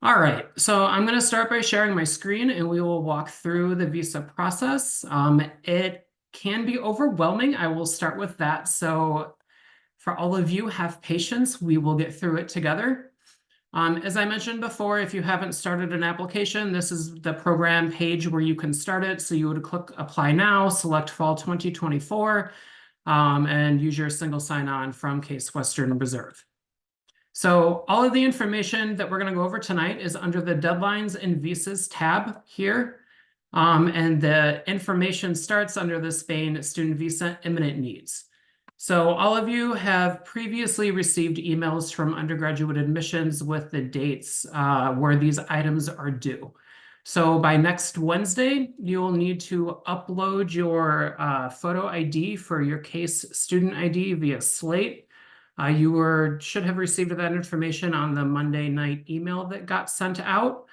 All right, so I'm going to start by sharing my screen and we will walk through the visa process. It can be overwhelming. I will start with that. So for all of you, have patience. We will get through it together. As I mentioned before, if you haven't started an application, this is the program page where you can start it. So you would click Apply Now, select Fall 2024, and use your single sign-on from Case Western Reserve. So all of the information that we're going to go over tonight is under the Deadlines and Visas tab here. And the information starts under the Spain Student Visa Imminent Needs. So all of you have previously received emails from undergraduate admissions with the dates where these items are due. So by next Wednesday, you'll need to upload your photo ID for your case student ID via Slate. You should have received that information on the Monday night email that got sent out.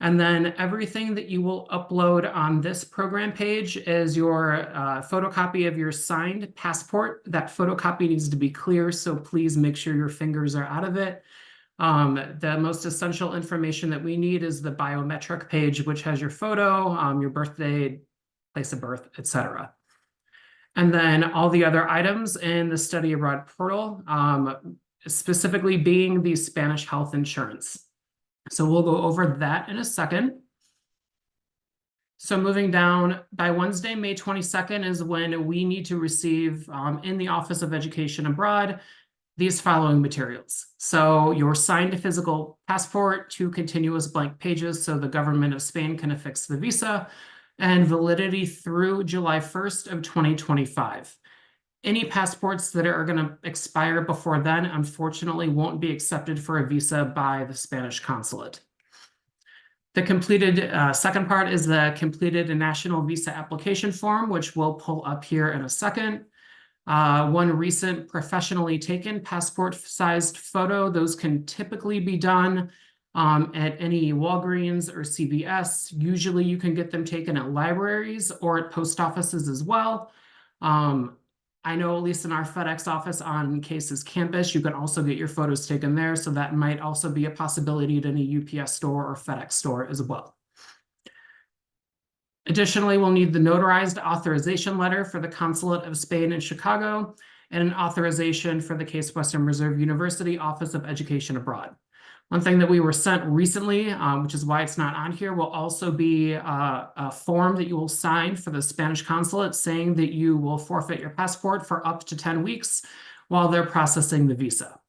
And then everything that you will upload on this program page is your photocopy of your signed passport. That photocopy needs to be clear, so please make sure your fingers are out of it. The most essential information that we need is the biometric page, which has your photo, your birthday, place of birth, etc. And then all the other items in the study abroad portal, specifically being the Spanish health insurance. So we'll go over that in a second. So moving down, by Wednesday, May 22nd is when we need to receive in the Office of Education Abroad these following materials. So your signed physical passport, 2 continuous blank pages so the government of Spain can affix the visa, and validity through July 1st of 2025. Any passports that are going to expire before then, unfortunately, won't be accepted for a visa by the Spanish consulate. The completed second part is the completed national visa application form, which we'll pull up here in a second. One recent professionally taken passport-sized photo. Those can typically be done at any Walgreens or CVS. Usually you can get them taken at libraries or at post offices as well. I know at least in our FedEx office on Case's campus, you can also get your photos taken there. So that might also be a possibility at any UPS store or FedEx store as well. Additionally, we'll need the notarized authorization letter for the Consulate of Spain in Chicago and an authorization for the Case Western Reserve University Office of Education Abroad. One thing that we were sent recently, which is why it's not on here, will also be a form that you will sign for the Spanish consulate saying that you will forfeit your passport for up to 10 weeks while they're processing the visa.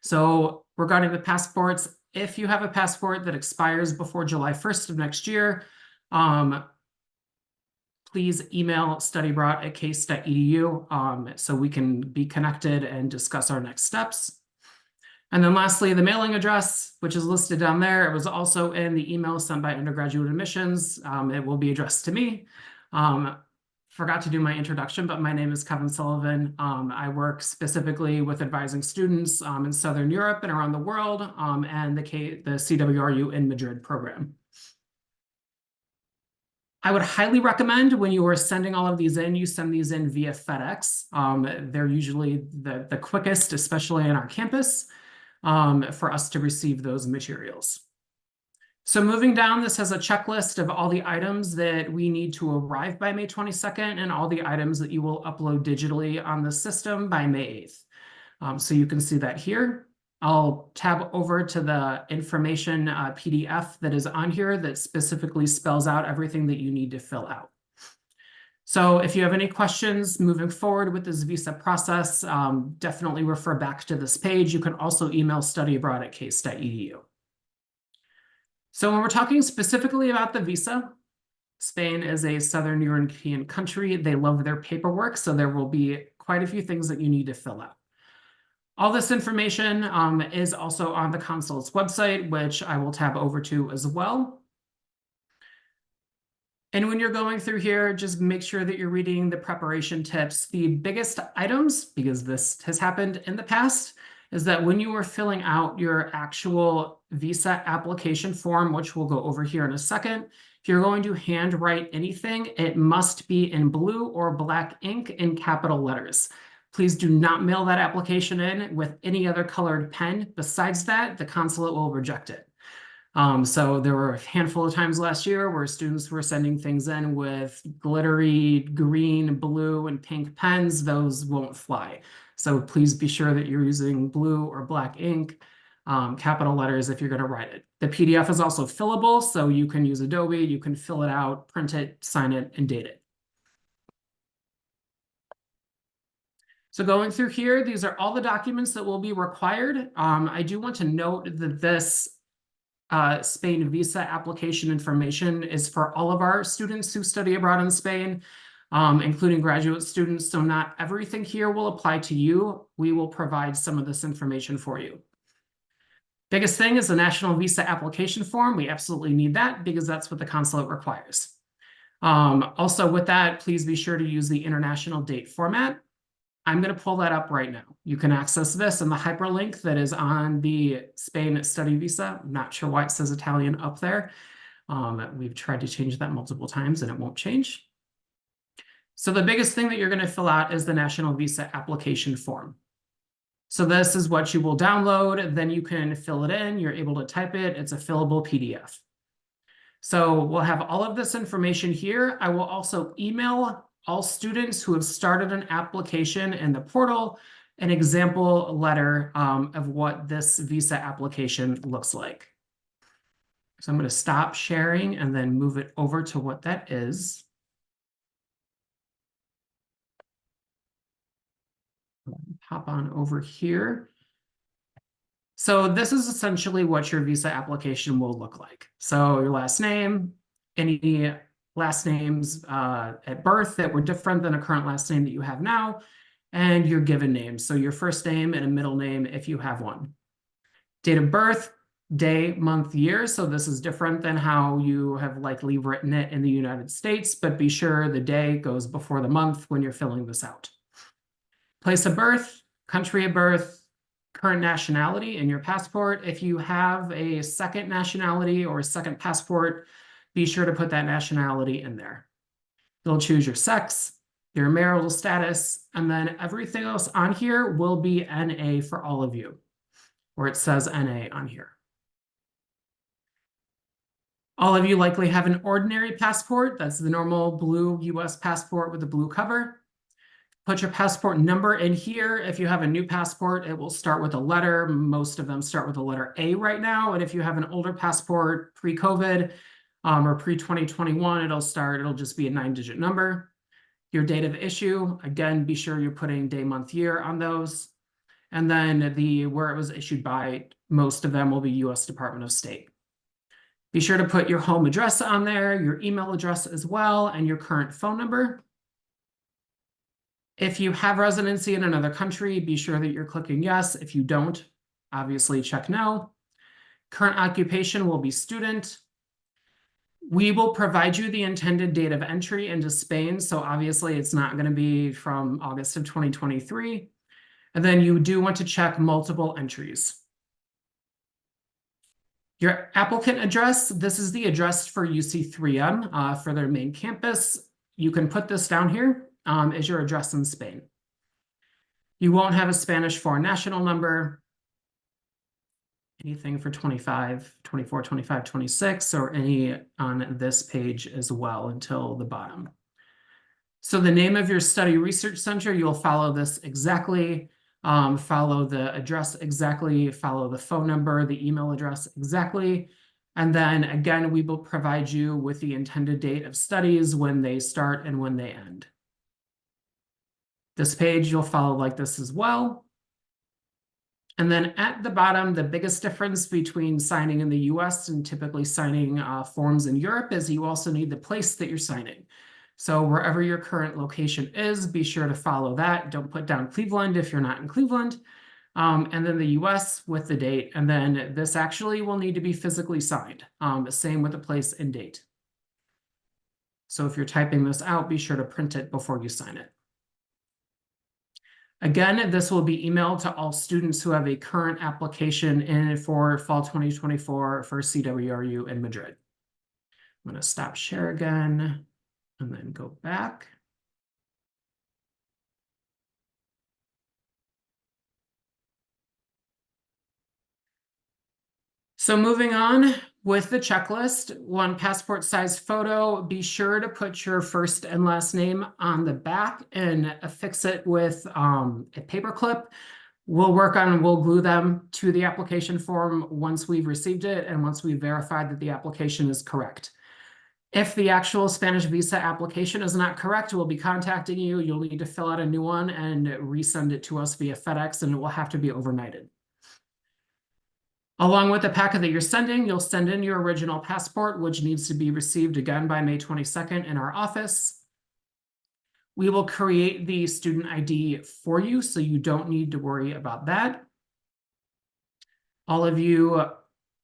So regarding the passports, if you have a passport that expires before July 1st of next year, please email studyabroad@case.edu so we can be connected and discuss our next steps. And then lastly, the mailing address, which is listed down there. It was also in the email sent by undergraduate admissions. It will be addressed to me. Forgot to do my introduction, but my name is Kevin Sullivan. I work specifically with advising students in Southern Europe and around the world, and the CWRU in Madrid program. I would highly recommend when you are sending all of these in, you send these in via FedEx. They're usually the quickest, especially on our campus, for us to receive those materials. So moving down, this has a checklist of all the items that we need to arrive by May 22nd and all the items that you will upload digitally on the system by May 8th. So you can see that here. I'll tab over to the information PDF that is on here that specifically spells out everything that you need to fill out. So if you have any questions moving forward with this visa process, definitely refer back to this page. You can also email studyabroad@case.edu. So when we're talking specifically about the visa, Spain is a Southern European country. They love their paperwork, so there will be quite a few things that you need to fill out. All this information is also on the consulate's website, which I will tab over to as well. And when you're going through here, just make sure that you're reading the preparation tips. The biggest items, because this has happened in the past, is that when you are filling out your actual visa application form, which we'll go over here in a second, if you're going to handwrite anything, it must be in blue or black ink in capital letters. Please do not mail that application in with any other colored pen. Besides that, the consulate will reject it. So there were a handful of times last year where students were sending things in with glittery green, blue, and pink pens. Those won't fly. So please be sure that you're using blue or black ink, capital letters if you're going to write it. The PDF is also fillable, so you can use Adobe, you can fill it out, print it, sign it, and date it. So going through here, these are all the documents that will be required. I do want to note that this Spain visa application information is for all of our students who study abroad in Spain, including graduate students. So not everything here will apply to you. We will provide some of this information for you. Biggest thing is the national visa application form. We absolutely need that because that's what the consulate requires. Also with that, please be sure to use the international date format. I'm going to pull that up right now. You can access this in the hyperlink that is on the Spain study visa. I'm not sure why it says Italian up there. We've tried to change that multiple times and it won't change. So the biggest thing that you're going to fill out is the national visa application form. So this is what you will download. Then you can fill it in. You're able to type it. It's a fillable PDF. So we'll have all of this information here. I will also email all students who have started an application in the portal an example letter of what this visa application looks like. So I'm going to stop sharing and then move it over to what that is. Hop on over here. So this is essentially what your visa application will look like. So your last name, any last names at birth that were different than a current last name that you have now, and your given name. So your first name and a middle name if you have one. Date of birth, day, month, year. So this is different than how you have likely written it in the United States, but be sure the day goes before the month when you're filling this out. Place of birth, country of birth, current nationality in your passport. If you have a second nationality or a second passport, be sure to put that nationality in there. You'll choose your sex, your marital status, and then everything else on here will be NA for all of you, where it says NA on here. All of you likely have an ordinary passport. That's the normal blue US passport with the blue cover. Put your passport number in here. If you have a new passport, it will start with a letter. Most of them start with the letter A right now. And if you have an older passport pre-COVID or pre-2021, it'll just be a 9-digit number. Your date of issue, again, be sure you're putting day, month, year on those. And then where it was issued by, most of them will be US Department of State. Be sure to put your home address on there, your email address as well, and your current phone number. If you have residency in another country, be sure that you're clicking yes. If you don't, obviously check no. Current occupation will be student. We will provide you the intended date of entry into Spain. So obviously it's not going to be from August of 2023. And then you do want to check multiple entries. Your applicant address, this is the address for UC3M for their main campus. You can put this down here as your address in Spain. You won't have a Spanish foreign national number, anything for 25, 24, 25, 26, or any on this page as well until the bottom. So the name of your study research center, you'll follow this exactly. Follow the address exactly, follow the phone number, the email address exactly. And then again, we will provide you with the intended date of studies, when they start and when they end. This page you'll follow like this as well. And then at the bottom, the biggest difference between signing in the US and typically signing forms in Europe is you also need the place that you're signing. So wherever your current location is, be sure to follow that. Don't put down Cleveland if you're not in Cleveland. And then the US with the date. And then this actually will need to be physically signed. Same with the place and date. So if you're typing this out, be sure to print it before you sign it. Again, this will be emailed to all students who have a current application in for fall 2024 for CWRU in Madrid. I'm going to stop share again and then go back. So moving on, With the checklist, one passport size photo, be sure to put your first and last name on the back and affix it with a paper clip. We'll glue them to the application form once we've received it and once we've verified that the application is correct. If the actual Spanish visa application is not correct, we'll be contacting you. You'll need to fill out a new one and resend it to us via FedEx, and it will have to be overnighted. Along with the packet that you're sending, you'll send in your original passport, which needs to be received again by May 22nd in our office. We will create the student ID for you, so you don't need to worry about that. All of you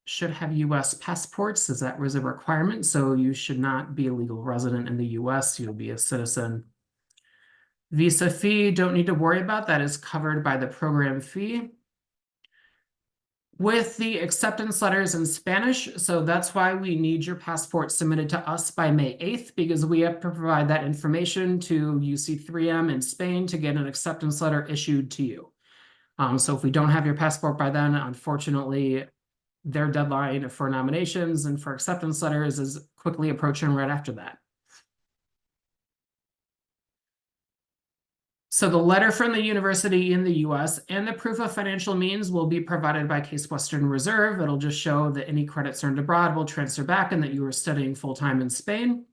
should have US passports, as that was a requirement, so you should not be a legal resident in the US, you'll be a citizen. Visa fee, don't need to worry about, that is covered by the program fee. With the acceptance letters in Spanish, so that's why we need your passport submitted to us by May 8th, because we have to provide that information to UC3M in Spain to get an acceptance letter issued to you. So if we don't have your passport by then, unfortunately, their deadline for nominations and for acceptance letters is quickly approaching right after that. So the letter from the university in the US and the proof of financial means will be provided by Case Western Reserve. It'll just show that any credits earned abroad will transfer back and that you were studying full-time in Spain.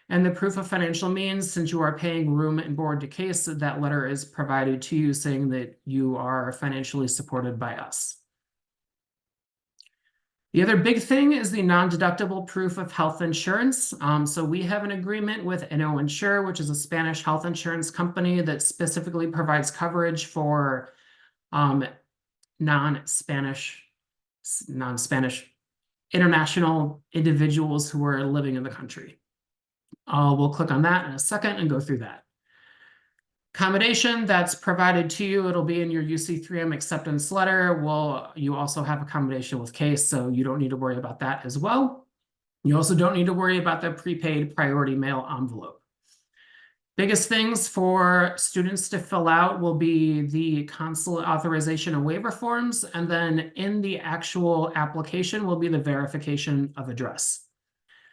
And the proof of financial means, since you are paying room and board to Case, that letter is provided to you saying that you are financially supported by us. The other big thing is the non-deductible proof of health insurance. So we have an agreement with InnoInsure, which is a Spanish health insurance company that specifically provides coverage for non-Spanish international individuals who are living in the country. We'll click on that in a second and go through that. Accommodation that's provided to you, it'll be in your UC3M acceptance letter. You also have accommodation with Case, so you don't need to worry about that as well. You also don't need to worry about the prepaid priority mail envelope. Biggest things for students to fill out will be the consulate authorization and waiver forms, and then in the actual application will be the verification of address.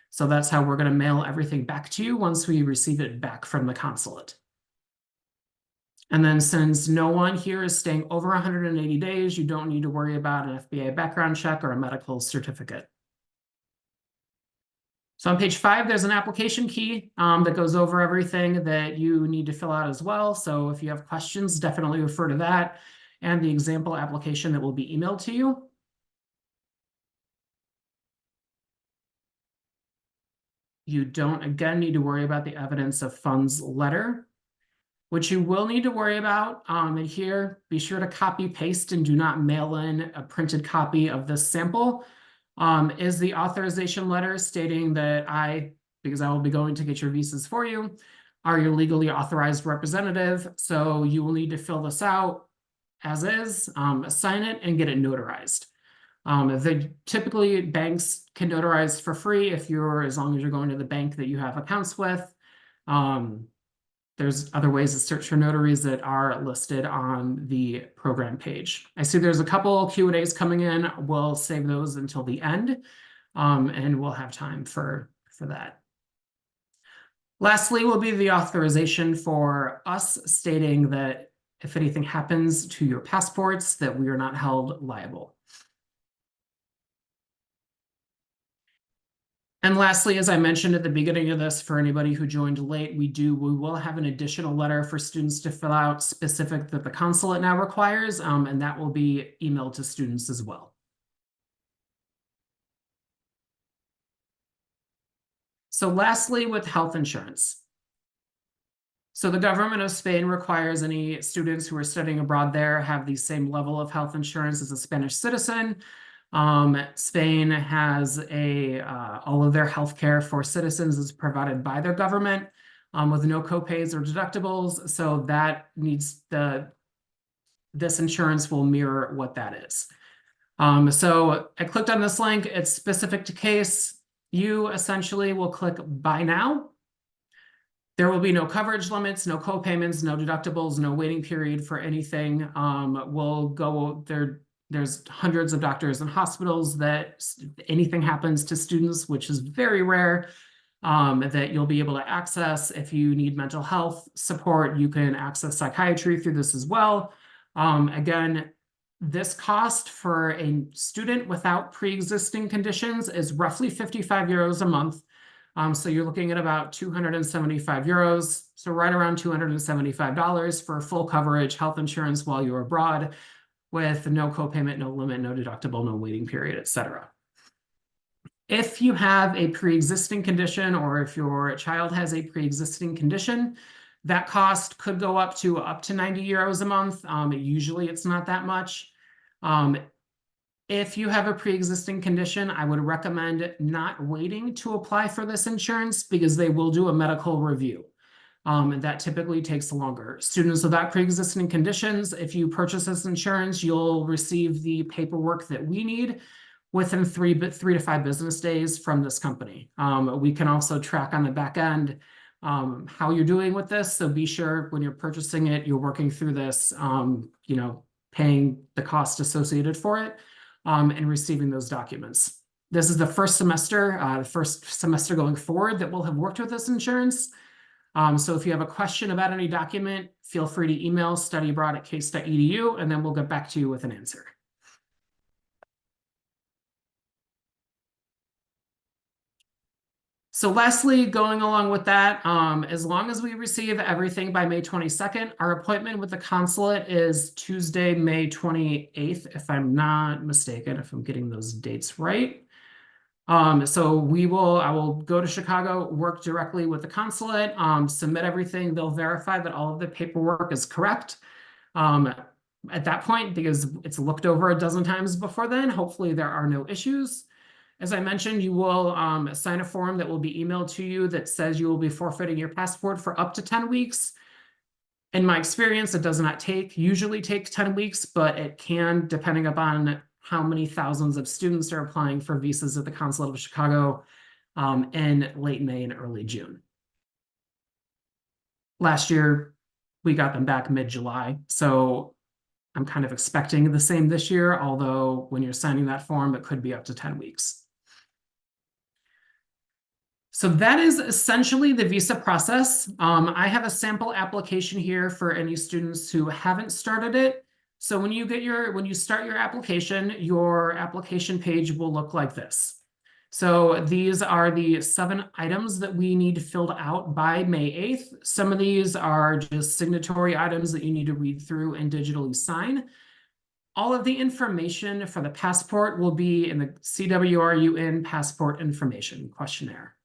So that's how we're going to mail everything back to you once we receive it back from the consulate. And then since no one here is staying over 180 days, you don't need to worry about an FBI background check or a medical certificate. So on page 5, there's an application key that goes over everything that you need to fill out as well. So if you have questions, definitely refer to that and the example application that will be emailed to you. You don't, again, need to worry about the evidence of funds letter. What you will need to worry about in here, be sure to copy paste and do not mail in a printed copy of this sample, is the authorization letter stating that because I will be going to get your visas for you, are your legally authorized representative. So you will need to fill this out as is, sign it, and get it notarized. Typically banks can notarize for free as long as you're going to the bank that you have accounts with. There's other ways to search for notaries that are listed on the program page. I see there's a couple Q&As coming in. We'll save those until the end, and we'll have time for that. Lastly will be the authorization for us stating that if anything happens to your passports, that we are not held liable. And lastly, as I mentioned at the beginning of this, for anybody who joined late, we will have an additional letter for students to fill out specific that the consulate now requires, and that will be emailed to students as well. So lastly, with health insurance. So the government of Spain requires any students who are studying abroad there have the same level of health insurance as a Spanish citizen. Spain has all of their healthcare for citizens is provided by their government with no copays or deductibles. So that this insurance will mirror what that is. So I clicked on this link. It's specific to Case. You essentially will click Buy Now. There will be no coverage limits, no co-payments, no deductibles, no waiting period for anything. We'll go there. There's hundreds of doctors and hospitals that anything happens to students, which is very rare, that you'll be able to access. If you need mental health support, you can access psychiatry through this as well. Again, this cost for a student without pre-existing conditions is roughly 55 euros a month. So you're looking at about 275 euros. So right around $275 for full coverage health insurance while you're abroad with no copayment, no limit, no deductible, no waiting period, etc. If you have a pre-existing condition or if your child has a pre-existing condition, that cost could go up to 90 euros a month. Usually it's not that much. If you have a pre-existing condition, I would recommend not waiting to apply for this insurance because they will do a medical review. And that typically takes longer. Students without pre-existing conditions, if you purchase this insurance, you'll receive the paperwork that we need within 3 to 5 business days from this company. We can also track on the back end how you're doing with this. So be sure when you're purchasing it, you're working through this, paying the cost associated for it, and receiving those documents. This is the first semester going forward that we'll have worked with this insurance. So if you have a question about any document, feel free to email studyabroad@case.edu, and then we'll get back to you with an answer. So lastly, going along with that, as long as we receive everything by May 22nd, our appointment with the consulate is Tuesday, May 28th, if I'm not mistaken, if I'm getting those dates right. So I will go to Chicago, work directly with the consulate, submit everything. They'll verify that all of the paperwork is correct. At that point, because it's looked over a dozen times before then, hopefully there are no issues. As I mentioned, you will sign a form that will be emailed to you that says you will be forfeiting your passport for up to 10 weeks. In my experience, it does not usually take 10 weeks, but it can, depending upon how many thousands of students are applying for visas at the Consulate of Chicago in late May and early June. Last year, we got them back mid-July, so I'm kind of expecting the same this year, although when you're signing that form, it could be up to 10 weeks. So that is essentially the visa process. I have a sample application here for any students who haven't started it. So when you start your application page will look like this. So these are the 7 items that we need filled out by May 8th. Some of these are just signatory items that you need to read through and digitally sign. All of the information for the passport will be in the CWRU passport information questionnaire.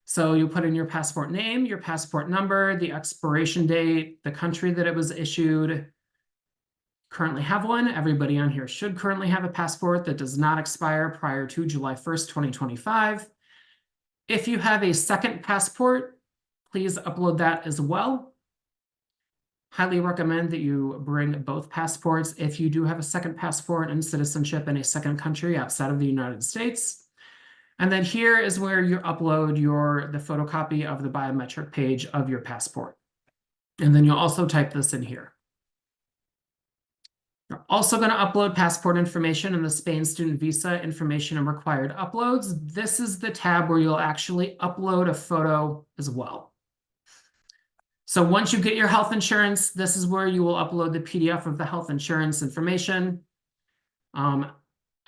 So you put in your passport name, your passport number, the expiration date, the country that it was issued. Currently have one. Everybody on here should currently have a passport that does not expire prior to July 1st, 2025. If you have a second passport, please upload that as well. Highly recommend that you bring both passports if you do have a second passport and citizenship in a second country outside of the United States. And then here is where you upload the photocopy of the biometric page of your passport. And then you'll also type this in here. You're also going to upload passport information in the Spain student visa information and required uploads. This is the tab where you'll actually upload a photo as well. So once you get your health insurance, this is where you will upload the PDF of the health insurance information.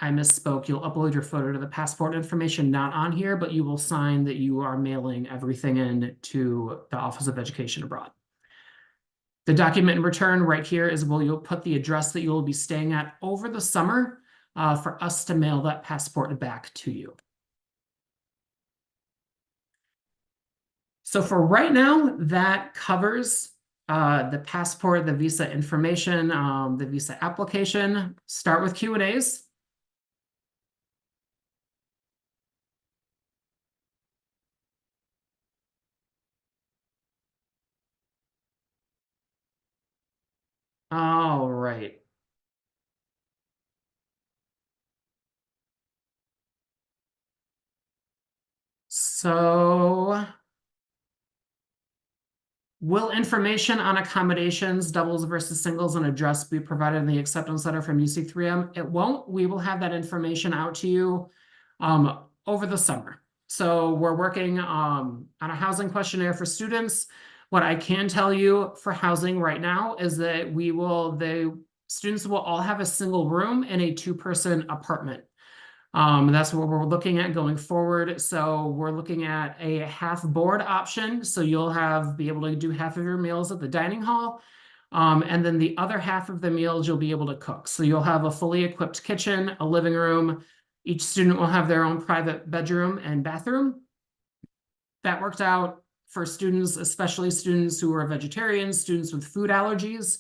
I misspoke. You'll upload your photo to the passport information, not on here, but you will sign that you are mailing everything in to the Office of Education Abroad. The document in return right here is where you'll put the address that you will be staying at over the summer for us to mail that passport back to you. So for right now, that covers the passport, the visa information, the visa application. Start with Q&As. All right. So Will information on accommodations, doubles versus singles, and address be provided in the acceptance letter from UC3M? It won't. We will have that information out to you over the summer. So we're working on a housing questionnaire for students. What I can tell you for housing right now is that the students will all have a single room in a two-person apartment. That's what we're looking at going forward. So we're looking at a half board option. So you'll be able to do half of your meals at the dining hall. And then the other half of the meals you'll be able to cook. So you'll have a fully equipped kitchen, a living room. Each student will have their own private bedroom and bathroom. That worked out for students, especially students who are vegetarians, students with food allergies.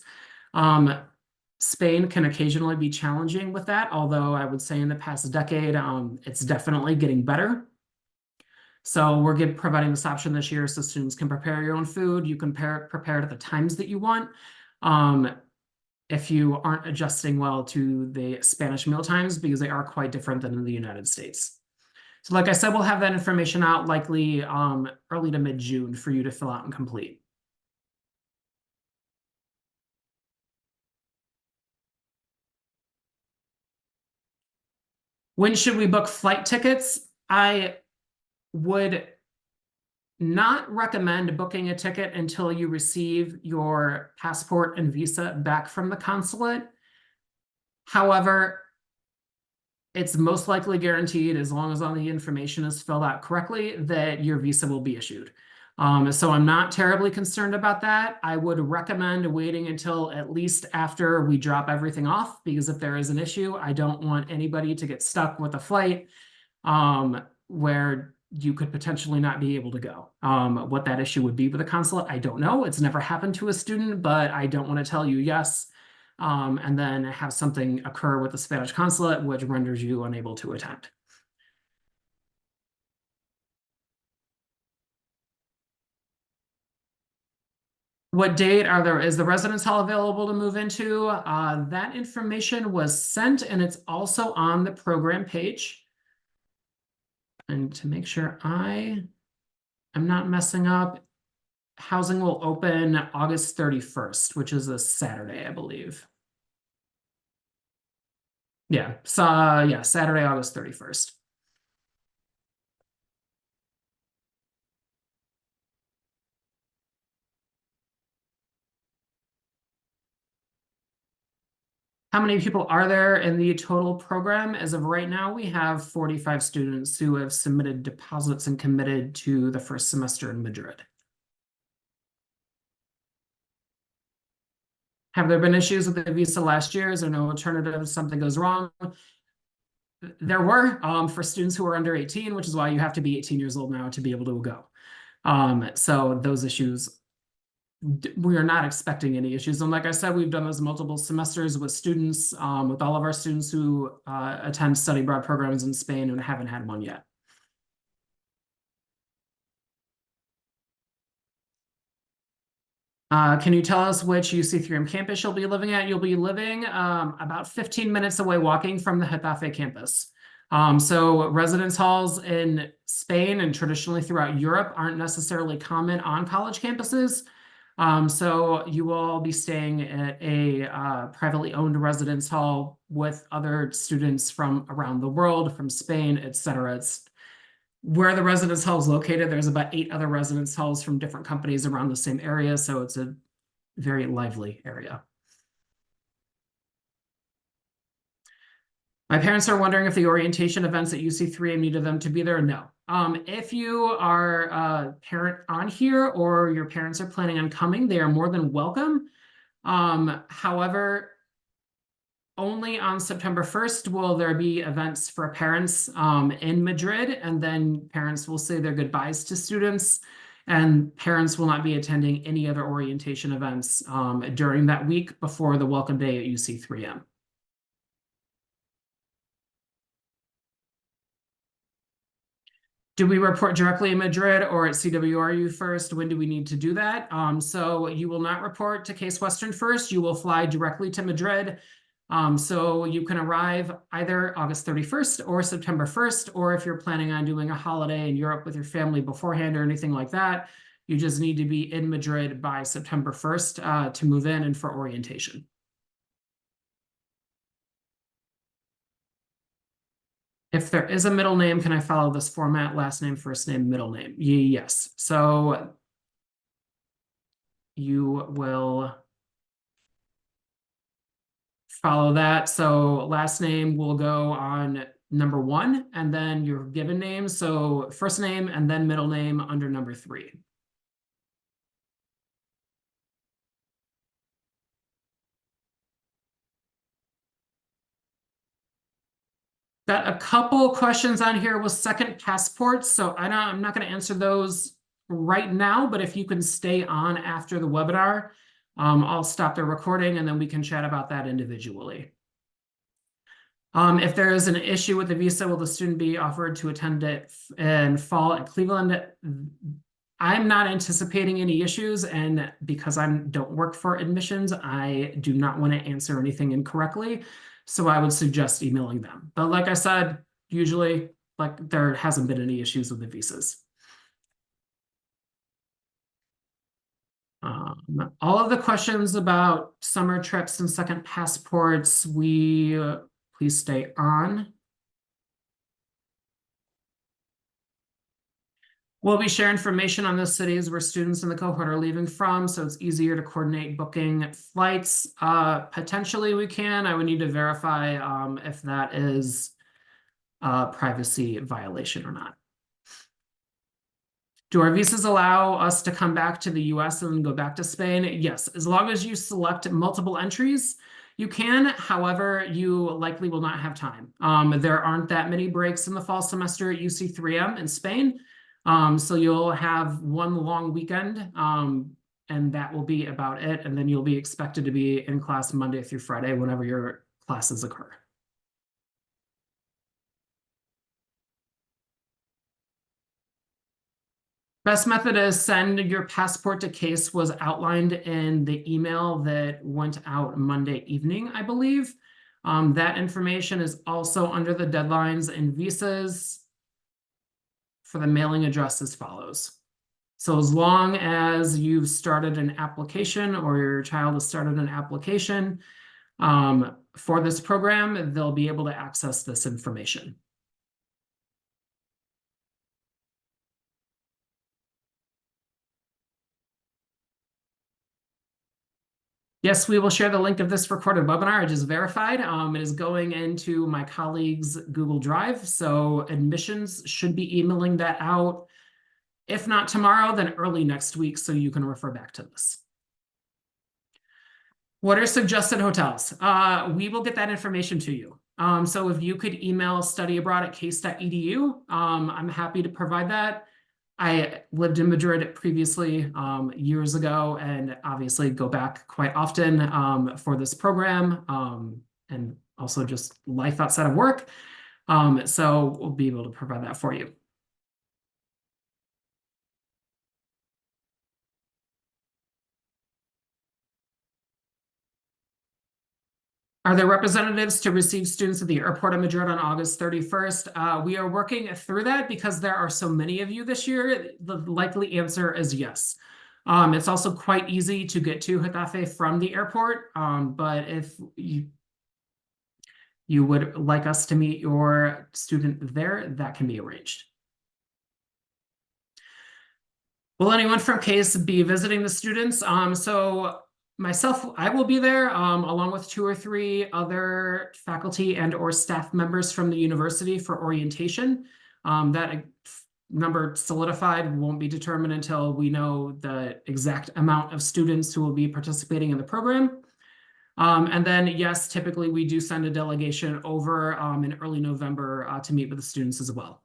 Spain can occasionally be challenging with that, although I would say in the past decade, it's definitely getting better. So we're providing this option this year so students can prepare your own food. You can prepare it at the times that you want. If you aren't adjusting well to the Spanish meal times, because they are quite different than in the United States. So like I said, we'll have that information out likely early to mid-June for you to fill out and complete. When should we book flight tickets? I would not recommend booking a ticket until you receive your passport and visa back from the consulate. However, it's most likely guaranteed, as long as all the information is filled out correctly, that your visa will be issued. So I'm not terribly concerned about that. I would recommend waiting until at least after we drop everything off, because if there is an issue, I don't want anybody to get stuck with a flight where you could potentially not be able to go. What that issue would be with the consulate, I don't know. It's never happened to a student, but I don't want to tell you yes, and then have something occur with the Spanish consulate, which renders you unable to attend. What date is the residence hall available to move into? That information was sent, and it's also on the program page. And to make sure I am not messing up, housing will open August 31st, which is a Saturday, I believe. Yeah, so yeah, Saturday, August 31st. How many people are there in the total program? As of right now, we have 45 students who have submitted deposits and committed to the first semester in Madrid. Have there been issues with the visa last year? Is there no alternative if something goes wrong? There were for students who are under 18, which is why you have to be 18 years old now to be able to go. So those issues, we are not expecting any issues. And like I said, we've done this multiple semesters with students, with all of our students who attend study abroad programs in Spain and haven't had one yet. Can you tell us which UC3M campus you'll be living at? You'll be living about 15 minutes away walking from the Getafe campus. So residence halls in Spain and traditionally throughout Europe aren't necessarily common on college campuses. So you will be staying at a privately owned residence hall with other students from around the world, from Spain, etc. It's where the residence hall is located. There's about 8 other residence halls from different companies around the same area, so it's a very lively area. My parents are wondering if the orientation events at UC3M needed them to be there. No. If you are a parent on here or your parents are planning on coming, they are more than welcome. However, only on September 1st will there be events for parents in Madrid, and then parents will say their goodbyes to students, and parents will not be attending any other orientation events during that week before the welcome day at UC3M. Do we report directly in Madrid or at CWRU first? When do we need to do that? So you will not report to Case Western first. You will fly directly to Madrid. So you can arrive either August 31st or September 1st, or if you're planning on doing a holiday in Europe with your family beforehand or anything like that, You just need to be in Madrid by September 1st to move in and for orientation. If there is a middle name, can I follow this format? Last name, first name, middle name? Yes. So you will follow that. So last name will go on number 1, and then your given name. So first name and then middle name under number 3. Got a couple questions on here with second passports. So I'm not going to answer those right now, but if you can stay on after the webinar, I'll stop the recording and then we can chat about that individually. If there is an issue with the visa, will the student be offered to attend it in fall at Cleveland? I'm not anticipating any issues, and because I don't work for admissions, I do not want to answer anything incorrectly. So I would suggest emailing them. But like I said, usually there hasn't been any issues with the visas. All of the questions about summer trips and second passports, please stay on. We'll be sharing information on the cities where students in the cohort are leaving from, so it's easier to coordinate booking flights. Potentially we can. I would need to verify if that is a privacy violation or not. Do our visas allow us to come back to the US and then go back to Spain? Yes, as long as you select multiple entries, you can. However, you likely will not have time. There aren't that many breaks in the fall semester at UC3M in Spain. So you'll have one long weekend, and that will be about it. And then you'll be expected to be in class Monday through Friday whenever your classes occur. Best method is send your passport to Case was outlined in the email that went out Monday evening, I believe. That information is also under the deadlines and visas for the mailing address as follows. So as long as you've started an application or your child has started an application for this program, they'll be able to access this information. Yes, we will share the link of this recorded webinar. I just verified. It is going into my colleague's Google Drive. So admissions should be emailing that out. If not tomorrow, then early next week, so you can refer back to this. What are suggested hotels? We will get that information to you. So if you could email studyabroad@case.edu, I'm happy to provide that. I lived in Madrid previously years ago, and obviously go back quite often for this program, and also just life outside of work. So we'll be able to provide that for you. Are there representatives to receive students at the airport of Madrid on August 31st? We are working through that because there are so many of you this year. The likely answer is yes. It's also quite easy to get to Getafe from the airport, but if you would like us to meet your student there, that can be arranged. Will anyone from Case be visiting the students? So myself, I will be there along with 2 or 3 other faculty and or staff members from the university for orientation. That number solidified won't be determined until we know the exact amount of students who will be participating in the program. And then, yes, typically we do send a delegation over in early November to meet with the students as well.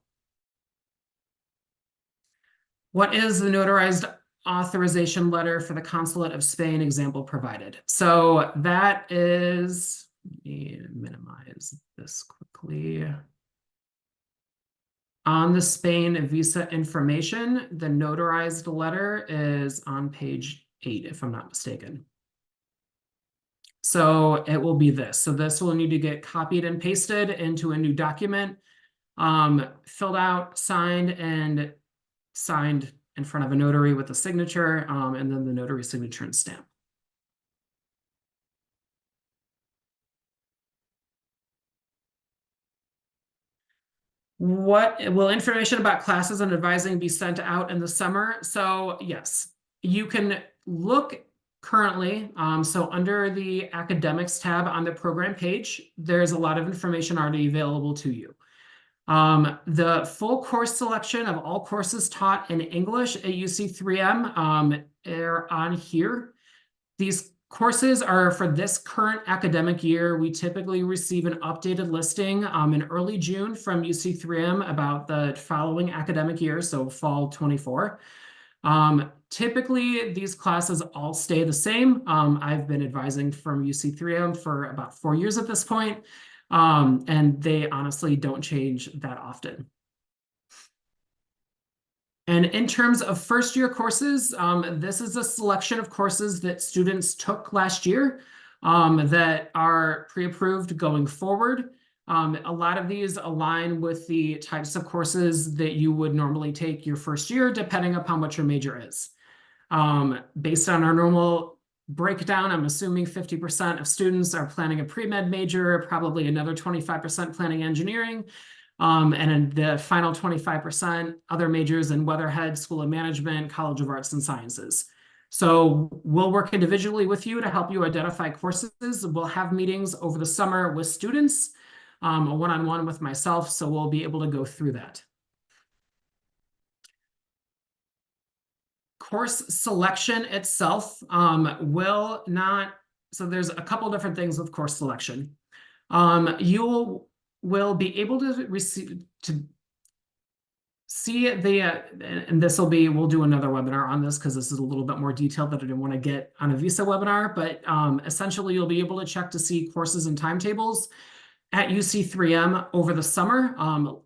What is the notarized authorization letter for the Consulate of Spain example provided? So that is, let me minimize this quickly. On the Spain visa information, the notarized letter is on page 8, if I'm not mistaken. So it will be this. So this will need to get copied and pasted into a new document, filled out, signed in front of a notary with a signature, and then the notary signature and stamp. Will information about classes and advising be sent out in the summer? So yes, you can look currently. So under the academics tab on the program page, there's a lot of information already available to you. The full course selection of all courses taught in English at UC3M are on here. These courses are for this current academic year. We typically receive an updated listing in early June from UC3M about the following academic year, so fall 24. Typically, these classes all stay the same. I've been advising from UC3M for about 4 years at this point, and they honestly don't change that often. And in terms of first-year courses, this is a selection of courses that students took last year that are pre-approved going forward. A lot of these align with the types of courses that you would normally take your first year, depending upon what your major is. Based on our normal breakdown, I'm assuming 50% of students are planning a pre-med major, probably another 25% planning engineering. And in the final 25%, other majors in Weatherhead, School of Management, College of Arts and Sciences. So we'll work individually with you to help you identify courses. We'll have meetings over the summer with students, a one-on-one with myself, so we'll be able to go through that. Course selection itself will not, so there's a couple different things with course selection. You will be able to see the, and this will be, we'll do another webinar on this because this is a little bit more detailed that I didn't want to get on a visa webinar, but essentially you'll be able to check to see courses and timetables at UC3M over the summer,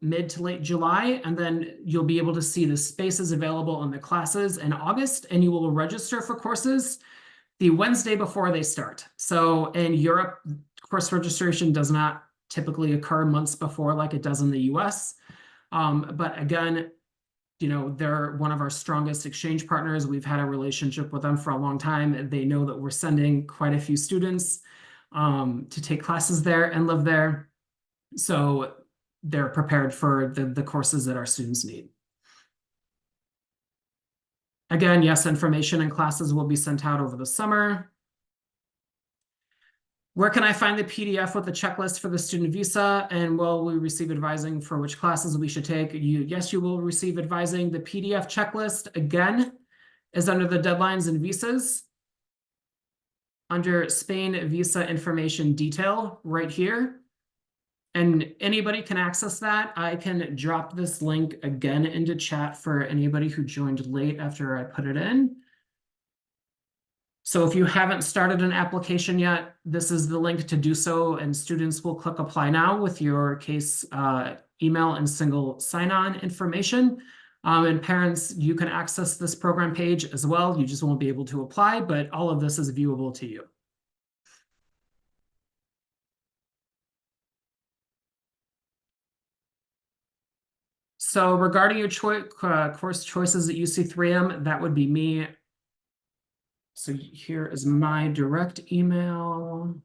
mid to late July, and then you'll be able to see the spaces available in the classes in August, and you will register for courses the Wednesday before they start. So in Europe, course registration does not typically occur months before like it does in the US. But again, you know, they're one of our strongest exchange partners. We've had a relationship with them for a long time. They know that we're sending quite a few students to take classes there and live there. So they're prepared for the courses that our students need. Again, yes, information and classes will be sent out over the summer. Where can I find the PDF with the checklist for the student visa? And will we receive advising for which classes we should take? Yes, you will receive advising. The PDF checklist, again, is under the deadlines and visas. Under Spain visa information detail right here. And anybody can access that. I can drop this link again into chat for anybody who joined late after I put it in. So if you haven't started an application yet, this is the link to do so, and students will click apply now with your case email and single sign-on information. And parents, you can access this program page as well. You just won't be able to apply, but all of this is viewable to you. So regarding your course choices at UC3M, that would be me. So here is my direct email.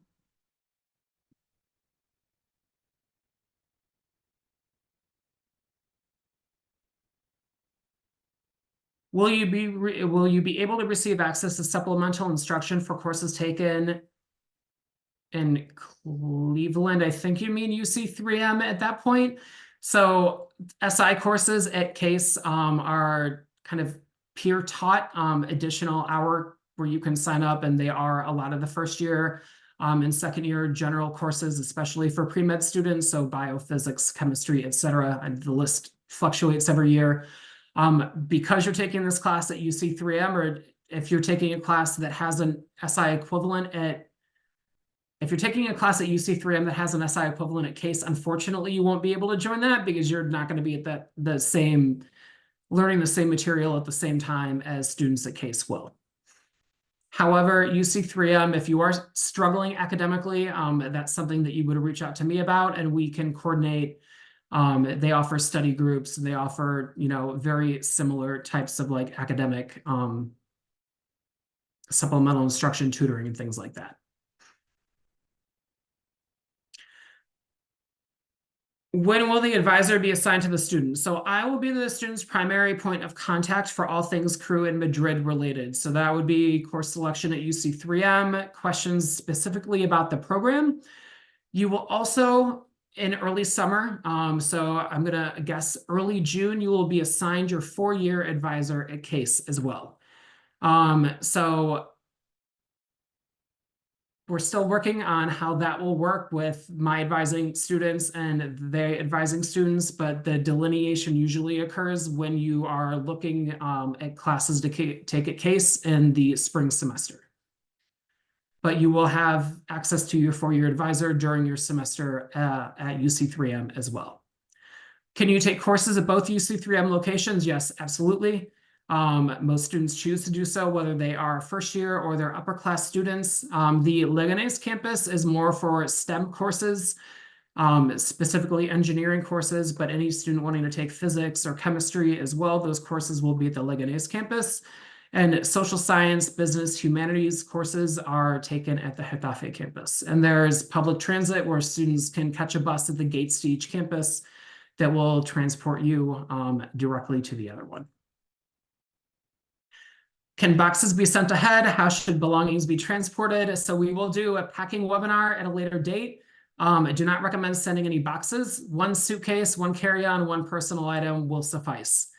Will you be able to receive access to supplemental instruction for courses taken in Cleveland? I think you mean UC3M at that point. So SI courses at CASE are kind of peer taught additional hour where you can sign up, and they are a lot of the first year and second year general courses, especially for pre-med students. So biophysics, chemistry, etc. And the list fluctuates every year. Because you're taking this class at UC3M, or if you're taking a class that has an SI equivalent if you're taking a class at UC3M that has an SI equivalent at CASE, unfortunately, you won't be able to join that because you're not going to be at learning the same material at the same time as students at CASE will. However, UC3M, if you are struggling academically, that's something that you would reach out to me about, and we can coordinate They offer study groups. They offer, very similar types of like academic supplemental instruction, tutoring, and things like that. When will the advisor be assigned to the student? So I will be the student's primary point of contact for all things crew and Madrid related. So that would be course selection at UC3M, questions specifically about the program. You will also, in early summer, so I'm going to guess early June, you will be assigned your 4-year advisor at CASE as well. So we're still working on how that will work with my advising students and they advising students, but the delineation usually occurs when you are looking at classes to take at CASE in the spring semester. But you will have access to your 4-year advisor during your semester at UC3M as well. Can you take courses at both UC3M locations? Yes, absolutely. Most students choose to do so, whether they are first year or they're upper class students. The Leganés campus is more for STEM courses, specifically engineering courses, but any student wanting to take physics or chemistry as well, those courses will be at the Leganés campus. And social science, business, humanities courses are taken at the Getafe campus. And there's public transit where students can catch a bus at the gates to each campus that will transport you directly to the other one. Can boxes be sent ahead? How should belongings be transported? So we will do a packing webinar at a later date. I do not recommend sending any boxes. One suitcase, one carry-on, one personal item will suffice.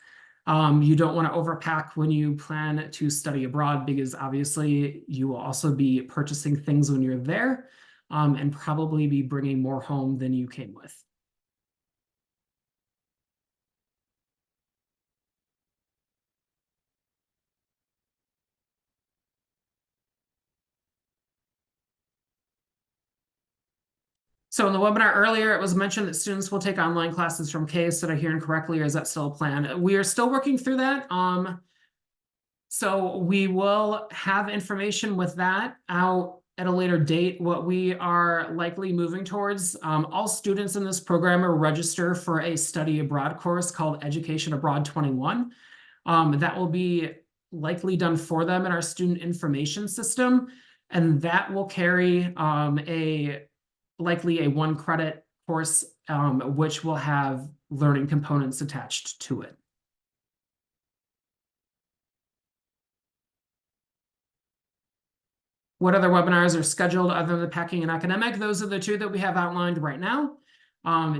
You don't want to overpack when you plan to study abroad because obviously you will also be purchasing things when you're there and probably be bringing more home than you came with. So in the webinar earlier, it was mentioned that students will take online classes from CASE. Did I hear incorrectly, or is that still a plan? We are still working through that. So we will have information with that out at a later date. What we are likely moving towards, all students in this program are register for a study abroad course called Education Abroad 21. That will be likely done for them in our student information system. And that will carry likely a 1-credit course, which will have learning components attached to it. What other webinars are scheduled other than the packing and academic? Those are the 2 that we have outlined right now.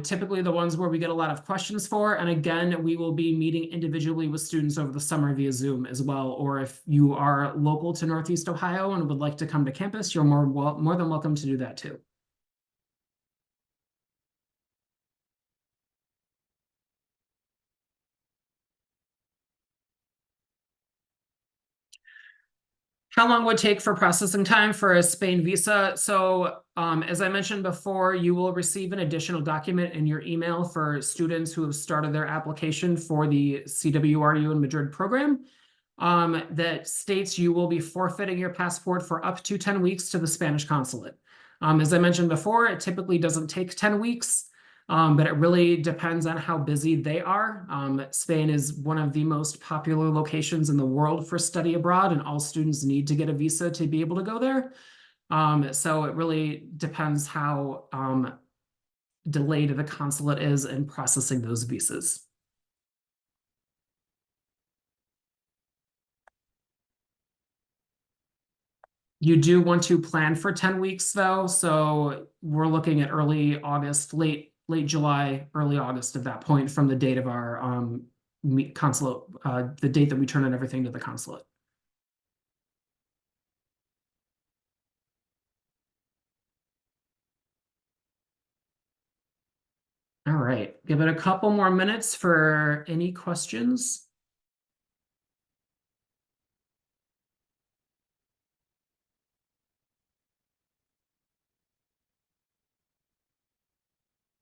Typically the ones where we get a lot of questions for. And again, we will be meeting individually with students over the summer via Zoom as well. Or if you are local to Northeast Ohio and would like to come to campus, you're more than welcome to do that too. How long would it take for processing time for a Spain visa? So as I mentioned before, you will receive an additional document in your email for students who have started their application for the CWRU in Madrid program that states you will be forfeiting your passport for up to 10 weeks to the Spanish consulate. As I mentioned before, it typically doesn't take 10 weeks. But it really depends on how busy they are. Spain is one of the most popular locations in the world for study abroad, and all students need to get a visa to be able to go there. So it really depends how delayed the consulate is in processing those visas. You do want to plan for 10 weeks though, so we're looking at early August, late July, early August at that point from the date of our consulate, the date that we turn in everything to the consulate. All right, give it a couple more minutes for any questions.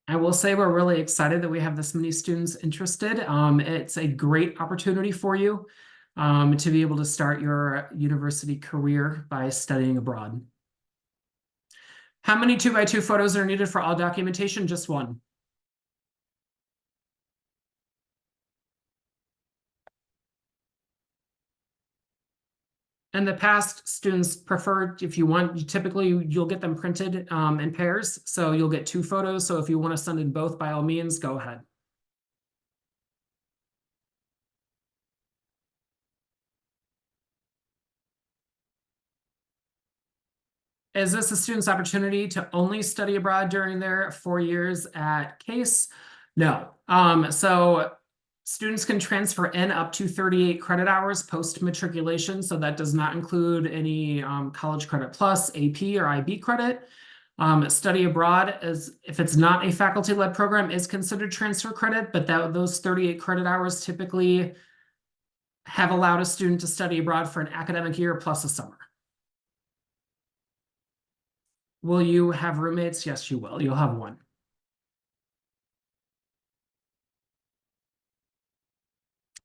I will say we're really excited that we have this many students interested. It's a great opportunity for you to be able to start your university career by studying abroad. How many 2x2 photos are needed for all documentation? Just one. In the past, students prefer, if you want, typically you'll get them printed in pairs. So you'll get 2 photos. So if you want to send in both, by all means, go ahead. Is this a student's opportunity to only study abroad during their 4 years at Case? No. So students can transfer in up to 38 credit hours post-matriculation. So that does not include any College Credit Plus, AP, or IB credit. Study abroad, is if it's not a faculty-led program, is considered transfer credit, but those 38 credit hours typically have allowed a student to study abroad for an academic year plus a summer. Will you have roommates? Yes, you will. You'll have one.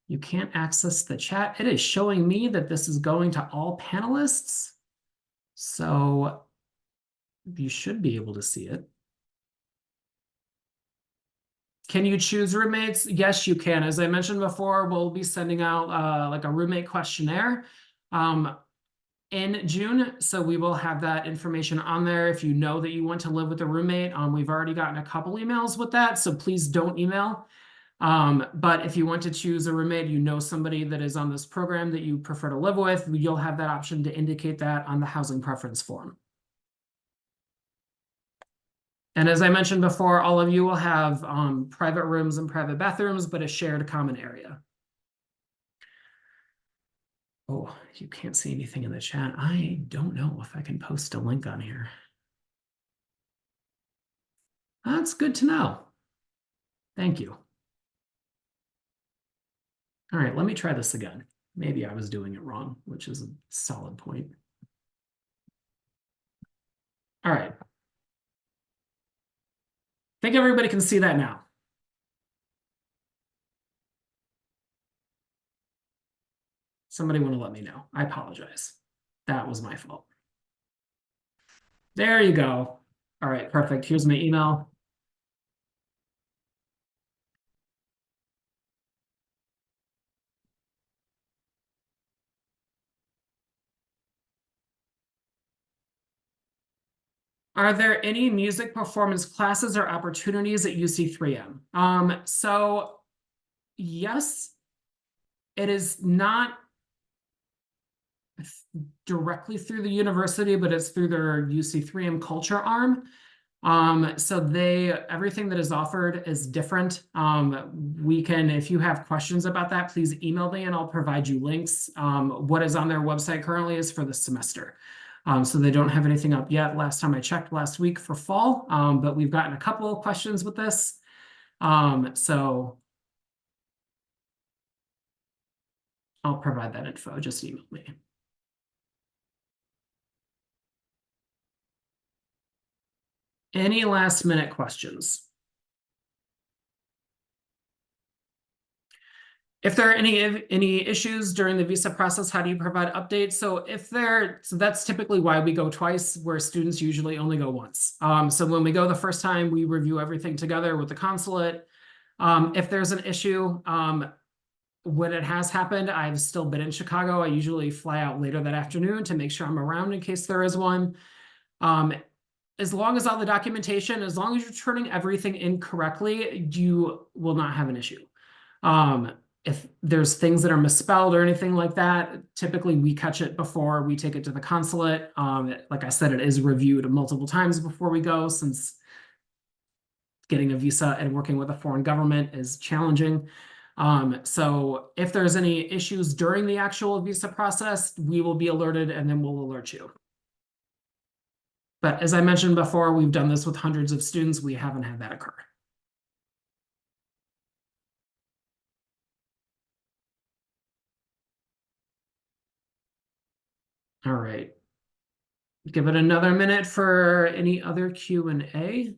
You can't access the chat. It is showing me that this is going to all panelists. So you should be able to see it. Can you choose roommates? Yes, you can. As I mentioned before, we'll be sending out like a roommate questionnaire in June. So we will have that information on there. If you know that you want to live with a roommate, we've already gotten a couple emails with that. So please don't email. But if you want to choose a roommate, you know somebody that is on this program that you prefer to live with, you'll have that option to indicate that on the housing preference form. And as I mentioned before, all of you will have private rooms and private bathrooms, but a shared common area. Oh, you can't see anything in the chat. I don't know if I can post a link on here. That's good to know. Thank you. All right, let me try this again. Maybe I was doing it wrong, which is a solid point. All right. I think everybody can see that now. Somebody want to let me know. I apologize. That was my fault. There you go. All right, perfect. Here's my email. Are there any music performance classes or opportunities at UC3M? So yes, it is not directly through the university, but it's through their UC3M culture arm. So everything that is offered is different. We can, if you have questions about that, please email me and I'll provide you links. What is on their website currently is for the semester. So they don't have anything up yet. Last time I checked last week for fall, but we've gotten a couple of questions with this. So I'll provide that info, just email me. Any last minute questions? If there are any issues during the visa process, how do you provide updates? So that's typically why we go twice, where students usually only go once. So when we go the first time, we review everything together with the consulate. If there's an issue, when it has happened, I've still been in Chicago. I usually fly out later that afternoon to make sure I'm around in case there is one. As long as all the documentation, as long as you're turning everything in correctly, you will not have an issue. If there's things that are misspelled or anything like that, typically we catch it before we take it to the consulate. Like I said, it is reviewed multiple times before we go, since getting a visa and working with a foreign government is challenging. So if there's any issues during the actual visa process, we will be alerted and then we'll alert you. But as I mentioned before, we've done this with hundreds of students. We haven't had that occur. All right. Give it another minute for any other Q&A.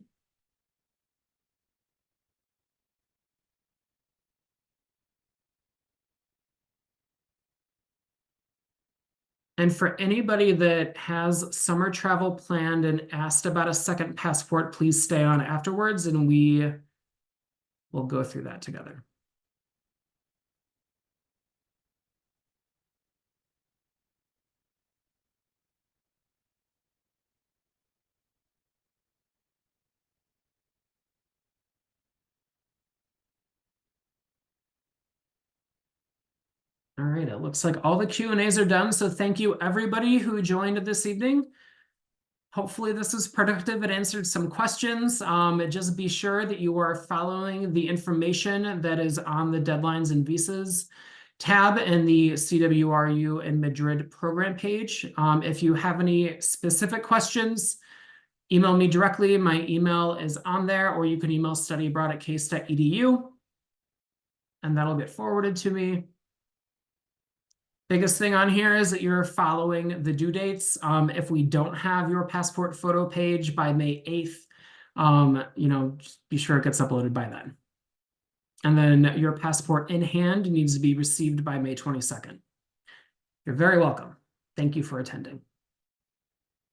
And for anybody that has summer travel planned and asked about a second passport, please stay on afterwards and we will go through that together. All right, it looks like all the Q&As are done, so thank you everybody who joined this evening. Hopefully this was productive and answered some questions. Just be sure that you are following the information that is on the deadlines and visas tab in the CWRU in Madrid program page. If you have any specific questions, email me directly. My email is on there, or you can email studyabroad@case.edu, and that'll get forwarded to me. Biggest thing on here is that you're following the due dates. If we don't have your passport photo page by May 8th, just be sure it gets uploaded by then. And then your passport in hand needs to be received by May 22nd. You're very welcome. Thank you for attending.